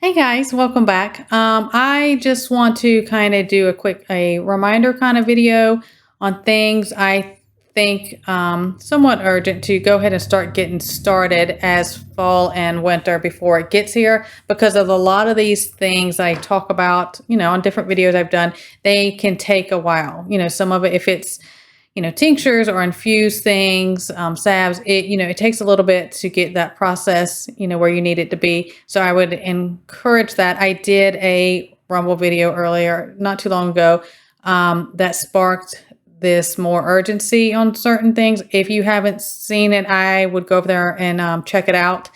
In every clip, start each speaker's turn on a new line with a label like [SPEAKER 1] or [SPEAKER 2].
[SPEAKER 1] Hey guys, welcome back. I just want to kind of do a reminder kind of video on things I think somewhat urgent to go ahead and start getting started as fall and winter before it gets here, because of a lot of these things I talk about, on different videos I've done, they can take a while. Some of it, if it's tinctures or infused things, salves, it takes a little bit to get that process, where you need it to be. So I would encourage that. I did a Rumble video earlier, not too long ago, that sparked this more urgency on certain things. If you haven't seen it, I would go over there and check it out.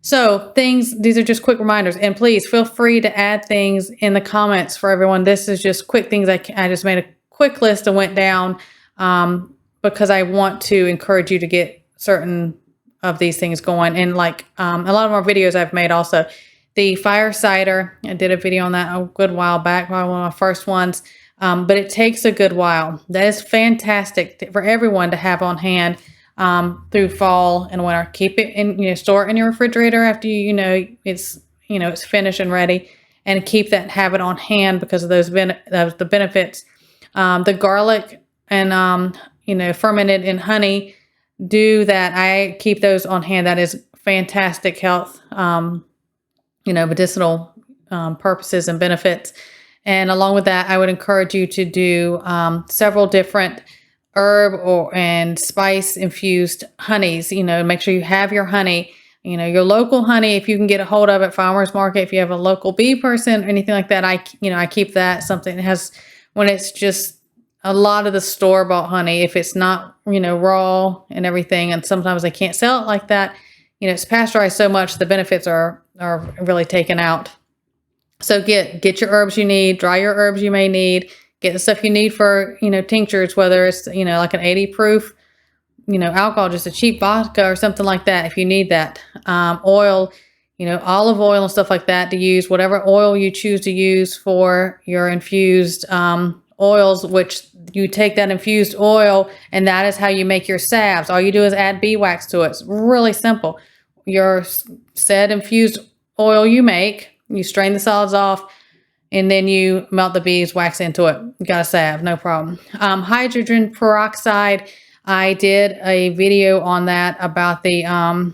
[SPEAKER 1] So these are just quick reminders, and please feel free to add things in the comments for everyone. This is just quick things. I just made a quick list and went down because I want to encourage you to get certain of these things going. And like a lot of more videos I've made also. The fire cider, I did a video on that a good while back, probably one of my first ones. But it takes a good while. That is fantastic for everyone to have on hand through fall and winter. Keep it in, store it in your refrigerator after it's finished and ready, and have it on hand because of the benefits. The garlic and fermented in honey, do that. I keep those on hand. That is fantastic health, medicinal purposes and benefits. And along with that, I would encourage you to do several different herb and spice infused honeys. Make sure you have your honey, your local honey, if you can get a hold of it, farmers market. If you have a local bee person or anything like that, I keep that. Something that has, when it's just a lot of the store-bought honey, if it's not, raw and everything, and sometimes they can't sell it like that, it's pasteurized so much, the benefits are really taken out. So get your herbs you need, dry your herbs you may need, get the stuff you need for, tinctures, whether it's, like an 80 proof, alcohol, just a cheap vodka or something like that, if you need that. Oil, olive oil and stuff like that to use, whatever oil you choose to use for your infused oils, which you take that infused oil and that is how you make your salves. All you do is add beeswax to it. It's really simple. Your said infused oil you make, you strain the solids off, and then you melt the beeswax into it. You got a salve, no problem. Hydrogen peroxide, I did a video on that about the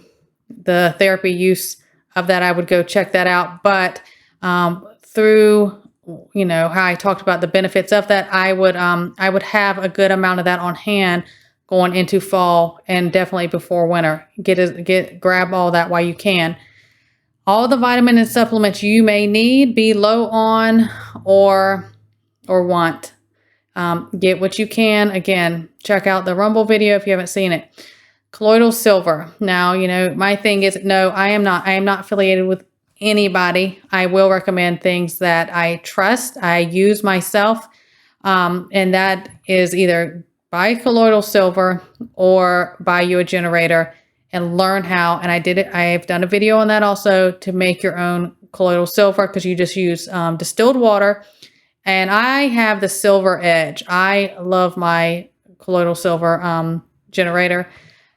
[SPEAKER 1] therapy use of that. I would go check that out. But through how I talked about the benefits of that, I would have a good amount of that on hand going into fall and definitely before winter. Grab all that while you can. All the vitamin and supplements you may need, be low on or want. Get what you can. Again, check out the Rumble video if you haven't seen it. Colloidal silver. Now, my thing is, no, I am not affiliated with anybody. I will recommend things that I trust, I use myself. And that is either buy colloidal silver or buy you a generator and learn how. And I did it. I've done a video on that also, to make your own colloidal silver, because you just use distilled water. And I have the Silver Edge. I love my colloidal silver generator.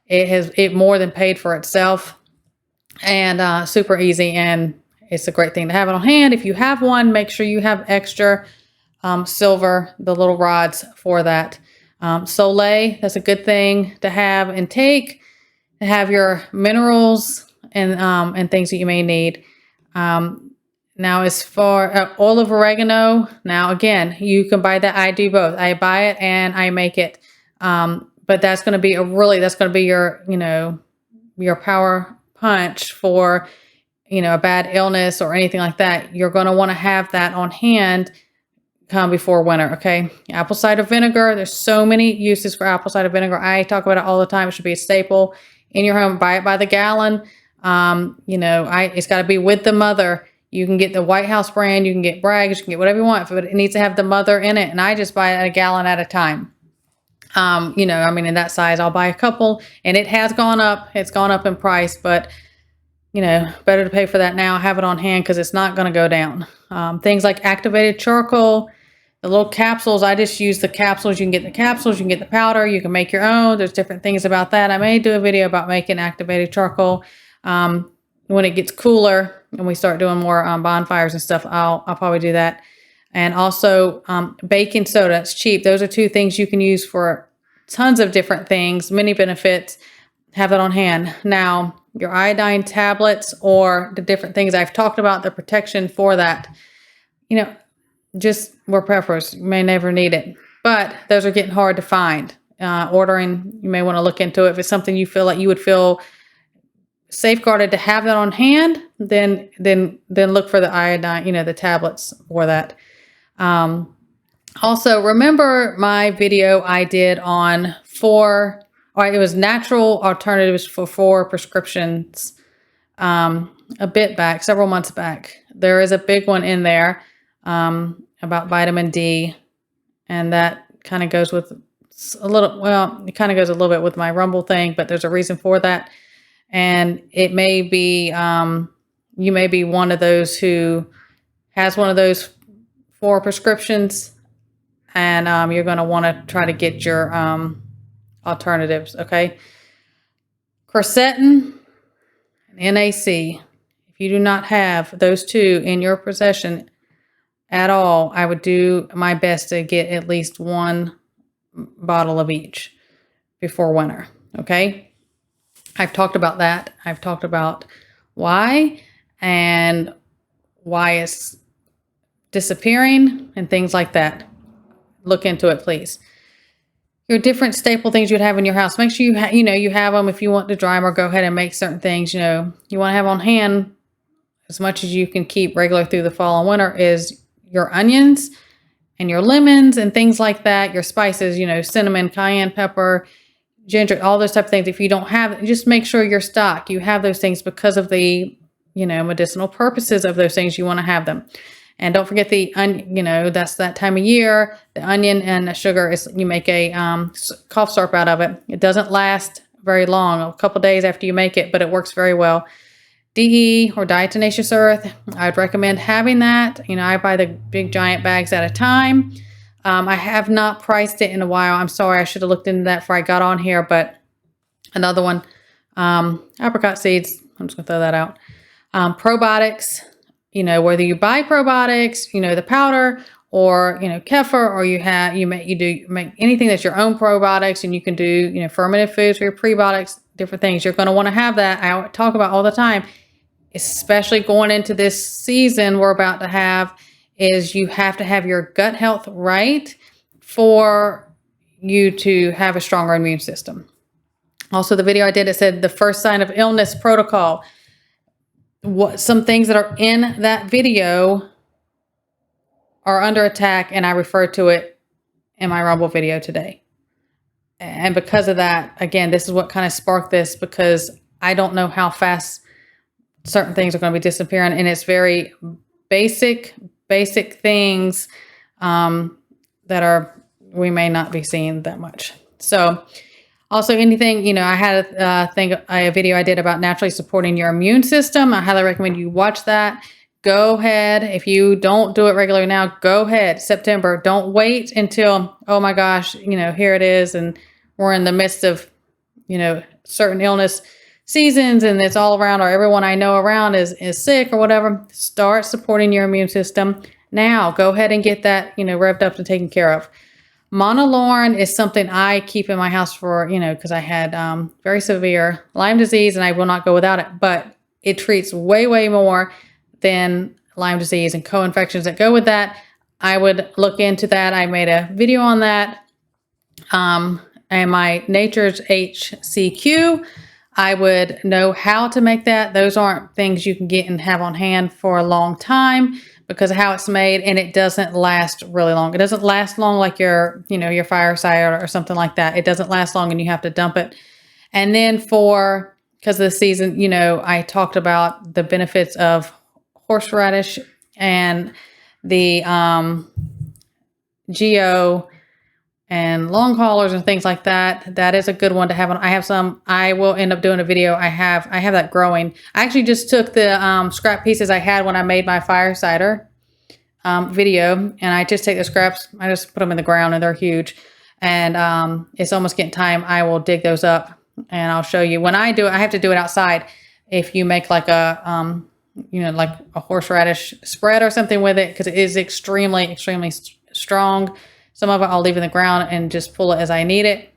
[SPEAKER 1] It more than paid for itself, and super easy. And it's a great thing to have it on hand. If you have one, make sure you have extra silver, the little rods for that. Soleil, that's a good thing to have and take. Have your minerals and things that you may need. Now, as far oil of oregano, now again, you can buy that. I do both. I buy it and I make it. But that's going to be your power punch for, a bad illness or anything like that. You're going to want to have that on hand come before winter. Okay. Apple cider vinegar. There's so many uses for apple cider vinegar. I talk about it all the time. It should be a staple in your home. Buy it by the gallon. It's got to be with the mother. You can get the White House brand. You can get Bragg's. You can get whatever you want, but it needs to have the mother in it. And I just buy it a gallon at a time. In that size, I'll buy a couple, and it has gone up. It's gone up in price, but better to pay for that now. Have it on hand because it's not going to go down. Things like activated charcoal, the little capsules. I just use the capsules. You can get the capsules. You can get the powder. You can make your own. There's different things about that. I may do a video about making activated charcoal. when it gets cooler and we start doing more bonfires and stuff, I'll probably do that. And also baking soda, it's cheap. Those are two things you can use for tons of different things, many benefits. Have that on hand. Now, your iodine tablets or the different things I've talked about, the protection for that, just we're preppers. You may never need it, but those are getting hard to find. Ordering, you may want to look into it. If it's something you feel like you would feel safeguarded to have that on hand, then look for the iodine, the tablets for that. Also, remember my video I did on it was natural alternatives for 4 prescriptions a bit back, several months back. There is a big one in there about vitamin D, and that kind of goes with it kind of goes a little bit with my Rumble thing, but there's a reason for that. And it may be, you may be one of those who has one of those 4 prescriptions, and you're going to want to try to get your alternatives, okay? Quercetin and NAC. If you do not have those 2 in your possession at all, I would do my best to get at least 1 bottle of each before winter, okay? I've talked about that. I've talked about why and why it's disappearing and things like that. Look into it, please. Your different staple things you'd have in your house. Make sure you have them. If you want to dry them or go ahead and make certain things, you want to have on hand as much as you can keep regular through the fall and winter is your onions and your lemons and things like that. Your spices, cinnamon, cayenne pepper, ginger, all those type of things. If you don't have, just make sure your stock, you have those things because of the, medicinal purposes of those things. You want to have them. And don't forget the onion, that's that time of year. The onion and the sugar you make a cough syrup out of it. It doesn't last very long, a couple days after you make it, but it works very well. DE or diatomaceous earth, I'd recommend having that. I buy the big giant bags at a time. I have not priced it in a while. I'm sorry, I should have looked into that before I got on here, but another one, apricot seeds, I'm just gonna throw that out. Probiotics, whether you buy probiotics, the powder, or kefir, or you make anything that's your own probiotics, and you can do fermented foods for your prebiotics, different things. You're going to want to have that. I talk about all the time, especially going into this season we're about to have, is you have to have your gut health right for you to have a stronger immune system. Also, the video I did, it said the first sign of illness protocol. Some things that are in that video are under attack, and I referred to it in my Rumble video today. And because of that, again, this is what kind of sparked this, because I don't know how fast certain things are going to be disappearing, and it's very basic things that we may not be seeing that much. So also anything, I had a video I did about naturally supporting your immune system. I highly recommend you watch that. Go ahead. If you don't do it regularly now, go ahead. September. Don't wait until, oh my gosh, here it is, and we're in the midst of, certain illness seasons, and it's all around, or everyone I know around is sick or whatever. Start supporting your immune system now. Go ahead and get that, revved up and taken care of. Monolaurin is something I keep in my house for, because I had very severe Lyme disease, and I will not go without it, but it treats way, way more than Lyme disease and co-infections that go with that. I would look into that. I made a video on that. And my Nature's HCQ, I would know how to make that. Those aren't things you can get and have on hand for a long time because of how it's made, and it doesn't last really long. It doesn't last long like your fireside or something like that. It doesn't last long, and you have to dump it. And then because of the season, I talked about the benefits of horseradish and the geo and long haulers and things like that. That is a good one to have. I have some. I will end up doing a video. I have that growing. I actually just took the scrap pieces I had when I made my fire cider video, and I just take the scraps. I just put them in the ground, and they're huge. And it's almost getting time. I will dig those up, and I'll show you. When I do it, I have to do it outside if you make like like a horseradish spread or something with it, because it is extremely, extremely strong. Some of it I'll leave in the ground and just pull it as I need it.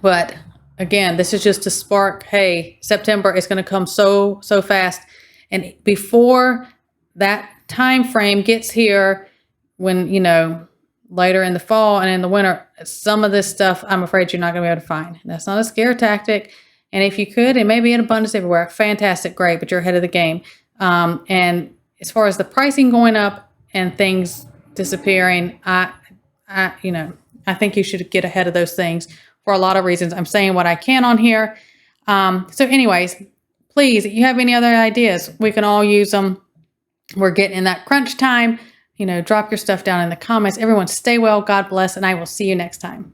[SPEAKER 1] But again, this is just to spark, hey, September is going to come so fast. And before that time frame gets here, when, later in the fall and in the winter, some of this stuff, I'm afraid you're not going to be able to find. That's not a scare tactic. And if you could, it may be in abundance everywhere. Fantastic, great, but you're ahead of the game. And as far as the pricing going up and things disappearing, I think you should get ahead of those things for a lot of reasons. I'm saying what I can on here. So anyways, please, if you have any other ideas, we can all use them. We're getting in that crunch time. Drop your stuff down in the comments. Everyone stay well. God bless. And I will see you next time.